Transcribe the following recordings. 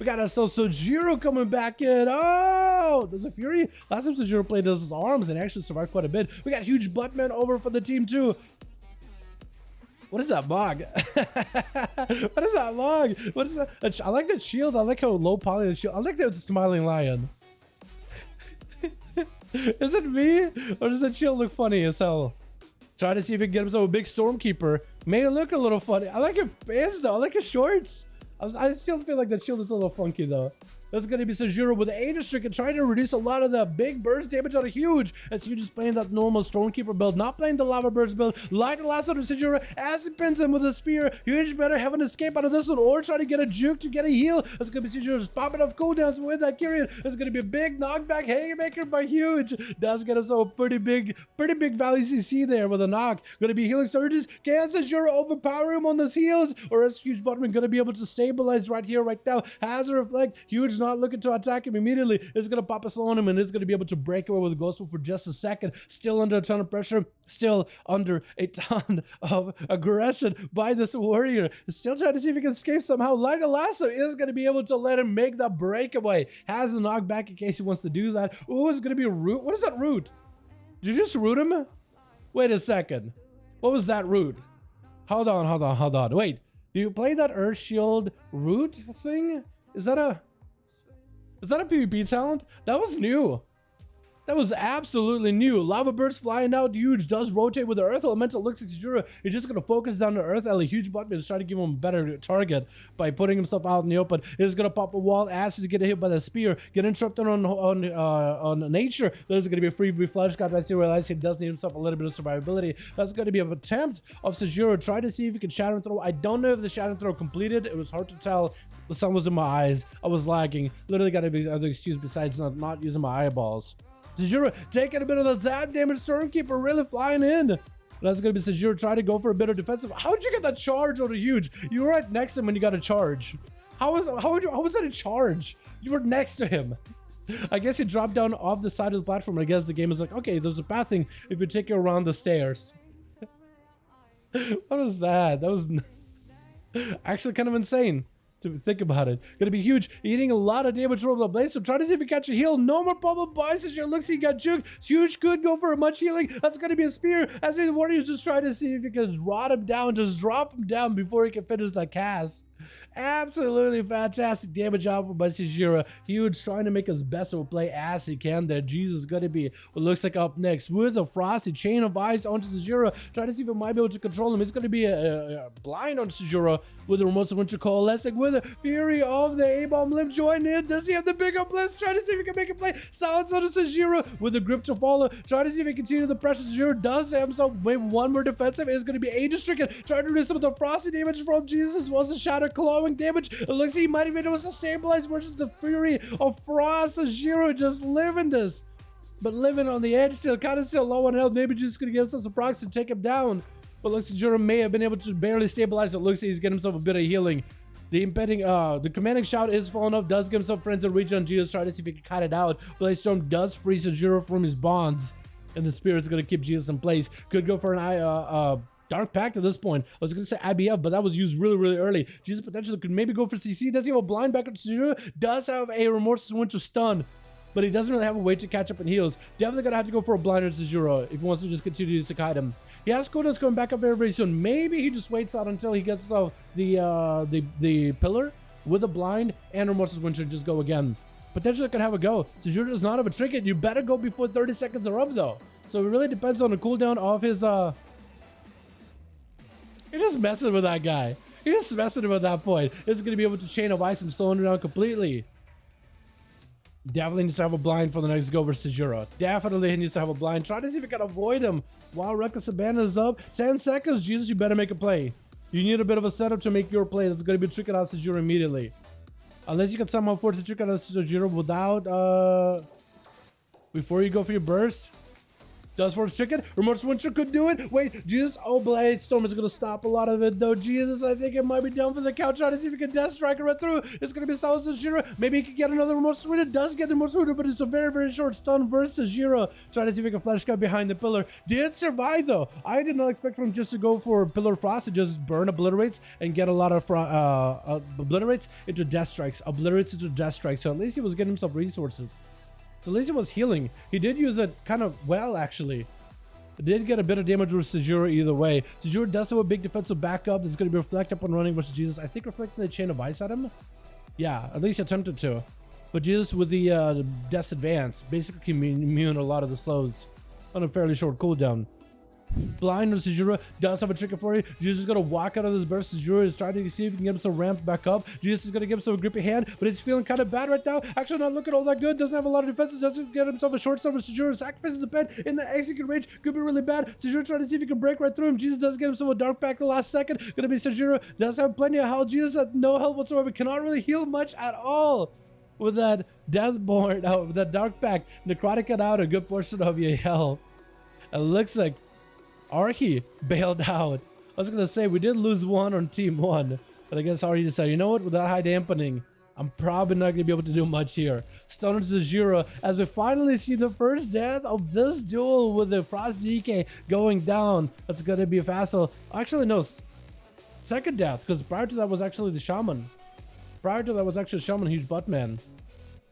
We got ourselves Sojiro coming back in. Oh, there's a Fury. Last time Sojiro played his arms and actually survived quite a bit. We got huge Buttman over for the team too. What is that mog? What is that mog? What is that? I like the shield. I like how low poly the shield. I like that it's a smiling lion. Is it me? Or does that shield look funny as hell? Try to see if we can get himself a big Stormkeeper. May it look a little funny. I like his pants though. I like his shorts. I still feel like the shield is a little funky though. That's going to be Sojiro with the Aegis Trick and trying to reduce a lot of the big burst damage on a huge. As Huge is playing that normal Stormkeeper build, not playing the Lava Burst build. Light the last one of Sojiro as he pins him with a spear. Huge better have an escape out of this one or try to get a juke to get a heal. That's going to be Sojiro just popping off cooldowns with that Kyrian. It's going to be a big knockback haymaker by Huge. Does get himself a pretty big value CC there with a knock. Going to be healing surges. Can Sojiro overpower him on those heals? Or is Huge Bottom going to be able to stabilize right here, right now? Has a reflect. Huge not looking to attack him immediately. It's going to pop a slow on him and it's going to be able to break away with a Ghostful for just a second. Still under a ton of pressure. Still under a ton of aggression by this warrior. Still trying to see if he can escape somehow. Light Lasso is going to be able to let him make that breakaway. Has the knockback in case he wants to do that. Ooh, it's going to be a root. What is that root? Did you just root him? Wait a second. What was that root? Hold on. Wait. Do you play that Earth Shield root thing? Is that a PvP talent? That was new. That was absolutely new. Lava Burst flying out. Huge does rotate with the Earth Elemental. Looks like Sojiro. He's just going to focus down the Earth. A huge button is trying to give him a better target by putting himself out in the open. He's going to pop a wall. As he's getting hit by the spear. Get interrupted on nature. There's going to be a free flash card. I see realize he does need himself a little bit of survivability. That's going to be an attempt of Sojiro. Try to see if he can Shadow Throw. I don't know if the Shadow Throw completed. It was hard to tell. The sun was in my eyes. I was lagging. Literally got every other excuse besides not using my eyeballs. Sojiro taking a bit of the zap damage. Stormkeeper really flying in. That's going to be Sojiro trying to go for a bit of defensive. How'd you get that charge on a Huge? You were right next to him when you got a charge. How was that a charge? You were next to him. I guess he dropped down off the side of the platform. I guess the game is like, okay, there's a pathing if you take it around the stairs. What was that? That was actually kind of insane. To think about it. Gonna be Huge, eating a lot of damage from the blade, so try to see if he catch a heal. No more problem buys as your looks he got juked. Huge could go for a much healing. That's gonna be a spear as the warriors just trying to see if he can rot him down, just drop him down before he can finish that cast. Absolutely fantastic damage output by Sojiro. Huge trying to make his best of a play as he can there. Jesus gonna be what looks like up next with a frosty chain of ice onto Sojiro. Trying to see if it might be able to control him. It's gonna be a blind on Sojiro with the Remotes of Winter coalescing with the Fury of the A-Bomb Limb join in. Does he have the big up list? Trying to see if he can make a play. Silence on Sojiro with the grip to follow. Trying to see if he can continue the pressure. Sojiro does have himself maybe one more defensive. Is gonna be Aegis stricken. Trying to reduce some of the frosty damage from Jesus. Was the shadow clawing damage. It looks like he might have been able to stabilize versus the Fury of Frost. Sojiro just living this. But living on the edge still, kind of still low on health. Maybe just gonna give himself some procs and take him down. But looks like Sojiro may have been able to barely stabilize. It looks like he's getting himself a bit of healing. The commanding shout is falling off. Does give himself friends and reach on Jesus. Try to see if he can cut it out. Blade Storm does free Sojiro from his bonds. And the Spirit's gonna keep Jesus in place. Could go for an Dark Pact at this point. I was going to say IBF, but that was used really early. Jesus potentially could maybe go for CC. Does he have a blind back up to Sojiro? Does have a Remorseless Winter stun, but he doesn't really have a way to catch up in heals. Definitely going to have to go for a blind on Sojiro if he wants to just continue to kite him. He has cooldowns coming back up very soon. Maybe he just waits out until he gets the pillar with a blind and Remorseless Winter and just go again. Potentially could have a go. Sojiro does not have a trinket. You better go before 30 seconds are up though. So it really depends on the cooldown of his You're just messing with that guy. You're just messing with that point. It's going to be able to chain of ice and slowing it down completely. Definitely needs to have a blind for the next go versus Sojiro. Definitely needs to have a blind. Try to see if you can avoid him while Reckless Abandon is up. 10 seconds. Jesus, you better make a play. You need a bit of a setup to make your play. That's going to be tricking out Sojiro immediately. Unless you can somehow force a trick out of Sojiro without... before you go for your burst. Does for chicken. Remorse Winter could do it. Wait, Jesus. Oh, Blade Storm is going to stop a lot of it, though. Jesus, I think it might be down for the count. Trying to see if he can Death Strike right through. It's going to be Silence Sajira. Maybe he can get another Remorse Winter. Does get the Remorse Winter, but it's a very, very short stun versus Sajira. Trying to see if he can Flash Cut behind the pillar. Did survive, though. I did not expect him just to go for Pillar Frost and just burn Obliterates and get a lot of Obliterates into Death Strikes. Obliterates into Death Strikes. So at least he was getting himself resources. So at least he was healing. He did use it kind of well, actually. It did get a bit of damage with Sajura either way. Sajura does have a big defensive backup that's going to be Reflect up and running versus Jesus. I think reflecting the Chain of Ice at him. Yeah, at least attempted to. But Jesus with the Death's Advance basically can immune a lot of the slows on a fairly short cooldown. Blind on Sajura does have a trigger for you. Jesus is going to walk out of this burst. Sajura is trying to see if he can get himself ramped back up. Jesus is going to give himself a grippy hand, but he's feeling kind of bad right now. Actually, not looking all that good. Doesn't have a lot of defenses. Doesn't get himself a short stun for Sajura. Sacrifices the pet in the execute range. Could be really bad. Sajura trying to see if he can break right through him. Jesus does get himself a dark back the last second. Going to be Sajura. Does have plenty of health. Jesus has no health whatsoever. Cannot really heal much at all. With that Deathborn, with that dark pack, Necrotic cut out a good portion of your health. It looks like Archie bailed out. I was gonna say we did lose one on team one, but I guess Archie decided, you know what, with that high dampening, I'm probably not gonna be able to do much here. Stunner to Zajira as we finally see the first death of this duel with the Frost DK going down. That's gonna be a Vassal. Actually, no, second death, because prior to that was actually the Shaman. Prior to that was actually Shaman, huge butt man.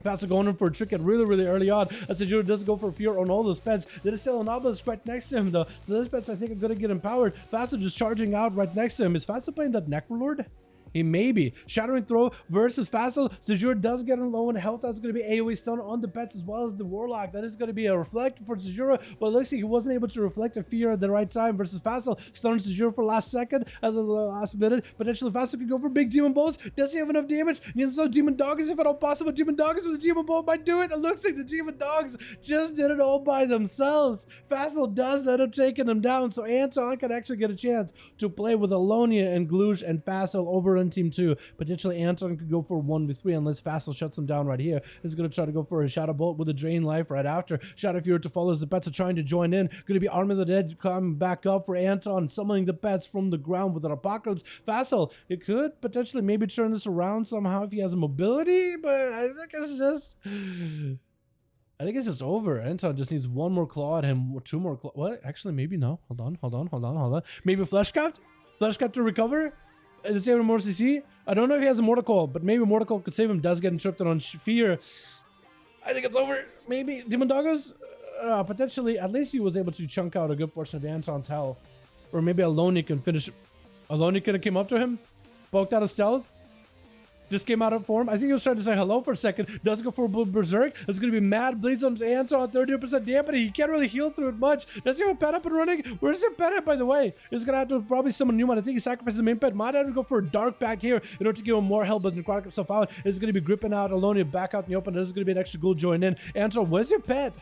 Vassal going in for a trick at really early on. As Sajura does go for Fear on all those pets. There is still an Obelisk right next to him though. So those pets I think are gonna get empowered. Vassal just charging out right next to him. Is Vassal playing that Necrolord? He may be. Shattering Throw versus Vassal. Sajura does get him low in health. That's going to be AoE stun on the pets as well as the Warlock. That is going to be a Reflect for Sajura, but it looks like he wasn't able to reflect a Fear at the right time versus Vassal. Stunning Sajura for last second at the last minute. Potentially Vassal could go for big Demon Bolts. Does he have enough damage? Needs himself Demon Doggers if at all possible. Demon Doggers with a Demon Bolt might do it. It looks like the Demon Dogs just did it all by themselves. Vassal does end up taking them down, so Anton can actually get a chance to play with Alonia and Glush and Vassal over on Team 2. Potentially Anton could go for 1v3 unless Vassal shuts him down right here. He's going to try to go for a Shadow Bolt with a Drain Life right after. Shadow Fury to follow as the pets are trying to join in. Going to be Army of the Dead coming back up for Anton, summoning the pets from the ground with an Apocalypse. Vassal, it could potentially maybe turn this around somehow if he has a mobility, but I think it's just over. Anton just needs one more claw at him, or two more claw. What? Actually, maybe no. Hold on. Maybe Fleshcraft? Fleshcraft to recover? To save him more CC? I don't know if he has a Mortal Coil, but maybe Mortal Coil could save him. Does get interrupted on Fear. I think it's over. Maybe Demon Doggers? Potentially, at least he was able to chunk out a good portion of Anton's health. Or maybe Alonia can finish. Alonia could have came up to him, poked out of stealth. Just came out of form. I think he was trying to say hello for a second. Does go for a Berserk. It's going to be mad. Bleeds on Anton, 30% dampening. He can't really heal through it much. Does he have a pet up and running? Where's your pet at, by the way? He's going to have to probably summon a new one. I think he sacrifices the main pet. Might have to go for a Dark back here in order to give him more health, but Necrotic himself out. It's going to be gripping out Alonia back out in the open. This is going to be an extra ghoul join in. Anton, where's your pet?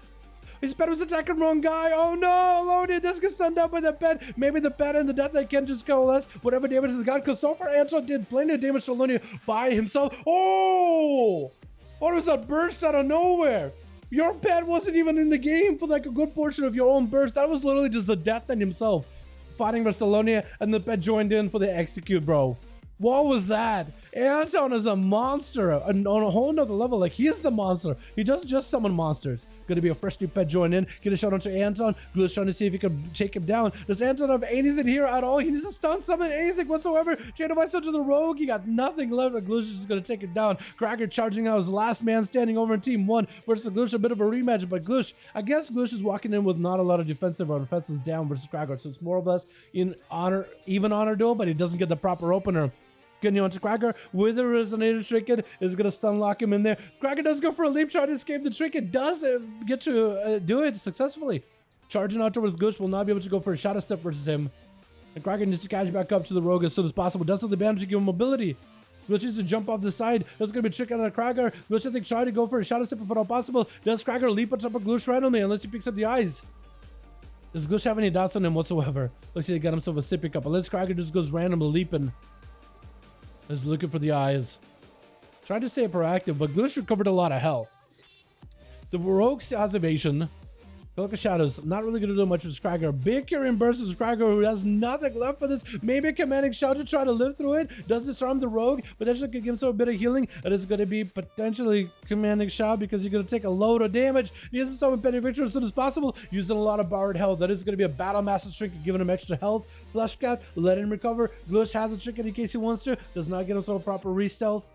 His pet was attacking the wrong guy. Oh no, Alonia does get stunned down by the pet. Maybe the pet and the death that can just coalesce whatever damage has got. Because so far, Anton did plenty of damage to Alonia by himself. Oh! What was that burst out of nowhere? Your pet wasn't even in the game for like a good portion of your own burst. That was literally just the death thing himself. Fighting versus Alonia, and the pet joined in for the execute, bro. What was that? Anton is a monster on a whole nother level. Like, he is the monster. He doesn't just summon monsters. Gonna be a fresh new pet join in. Get a shot onto Anton. Glush trying to see if he can take him down. Does Anton have anything here at all? He needs to stun summon anything whatsoever. Chain of Ice to the rogue. He got nothing left. But Glush is just gonna take him down. Cracker charging out his last man standing over in team 1 versus Glush. A bit of a rematch, but Glush, I guess Glush is walking in with not a lot of defensive or offenses down versus Cracker. So it's more or less in honor, even honor duel, but he doesn't get the proper opener. Getting onto Cracker with a Resonator Trinket is going to stun lock him in there. Cracker does go for a leap, trying to escape the Trinket. Does get to do it successfully. Charging out towards Glush will not be able to go for a Shadow Step versus him. And Cracker needs to catch back up to the Rogue as soon as possible. Does have the advantage to give him mobility. Glush needs to jump off the side. That's going to be a trick out of Cracker. Glush, I think, trying to go for a Shadow Step if at all possible. Does Cracker leap on top of Glush randomly unless he picks up the eyes? Does Glush have any dots on him whatsoever? Looks like he got himself a sip pick up. Unless Cracker just goes randomly leaping. Is looking for the eyes. Trying to stay proactive, but Glush recovered a lot of health. The Rogue still has evasion. Look at Shadows. Not really going to do much with Scragger. Big Kyrian burst with Scragger, who has nothing left for this. Maybe a commanding shot to try to live through it. Does disarm the rogue. Potentially could give himself a bit of healing. That is going to be potentially commanding shot because he's going to take a load of damage. Needs himself a penny victory as soon as possible. Using a lot of borrowed health. That is going to be a battle master trinket, giving him extra health. Flush Scout, let him recover. Glitch has a trinket in case he wants to. Does not get himself a proper re-stealth.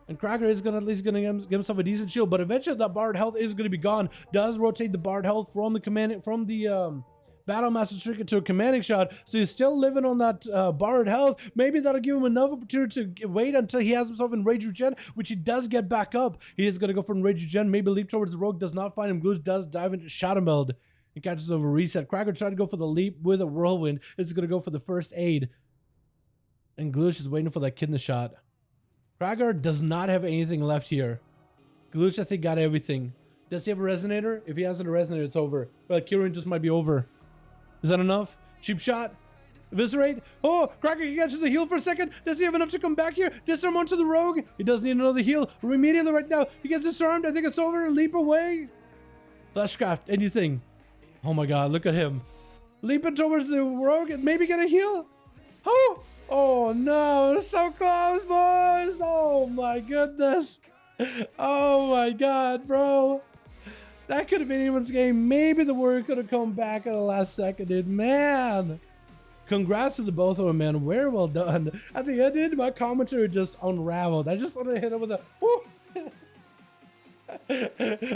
And Cracker is at least gonna give himself a decent shield, but eventually that borrowed health is gonna be gone. Does rotate the borrowed health from the Battle Master Trinket to a commanding shot, so he's still living on that borrowed health. Maybe that'll give him enough opportunity to wait until he has himself in Rage Regen, which he does get back up. He is gonna go for Rage Regen, maybe leap towards the rogue, does not find him. Glitch does dive into Shadow Meld and catches over reset. Cracker tried to go for the leap with a whirlwind. It's gonna go for the first aid. And Glitch is waiting for that kidney shot. Cracker does not have anything left here. Glitch, I think, got everything. Does he have a resonator? If he hasn't a resonator, it's over. But Kyrian just might be over. Is that enough? Cheap shot. Eviscerate. Oh, Cracker catches a heal for a second. Does he have enough to come back here? Disarm onto the rogue. He does need another heal. Immediately right now. He gets disarmed. I think it's over. Leap away. Fleshcraft. Anything. Oh my god, look at him. Leaping towards the rogue and maybe get a heal. Oh! Oh no, so close, boys! Oh my goodness! Oh my god, bro! That could have been anyone's game. Maybe the warrior could have come back at the last second, dude. Man! Congrats to the both of them, man. Very well done. At the end, my commentary just unraveled. I just wanted to hit him with a whoo!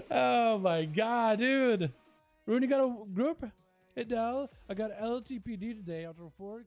Oh my god, dude! Rooney got a group? Hit Dal. I got LTPD today after 4.